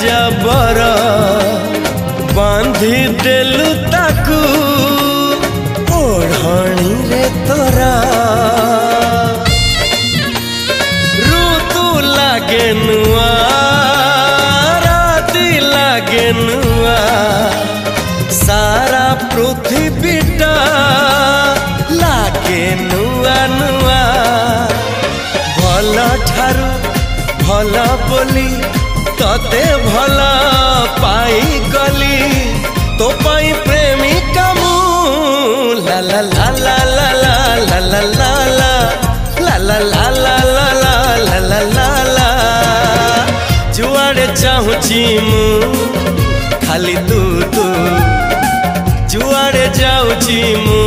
जबर बांधी देलु ताकू ओढ़णी रे तोरा ऋतु लागे नुआ राति लागे नुआ सारा पृथ्वीटा लागे नुआ नुआ भल ठारू भल बोली तते भल पाई गली तो पाई प्रेमिका मु ला ला ला ला ला ला ला ला ला ला ला ला ला ला ला ला ला जुआड़े चाहूची मु खाली तू तू जुआड़े जाऊची मु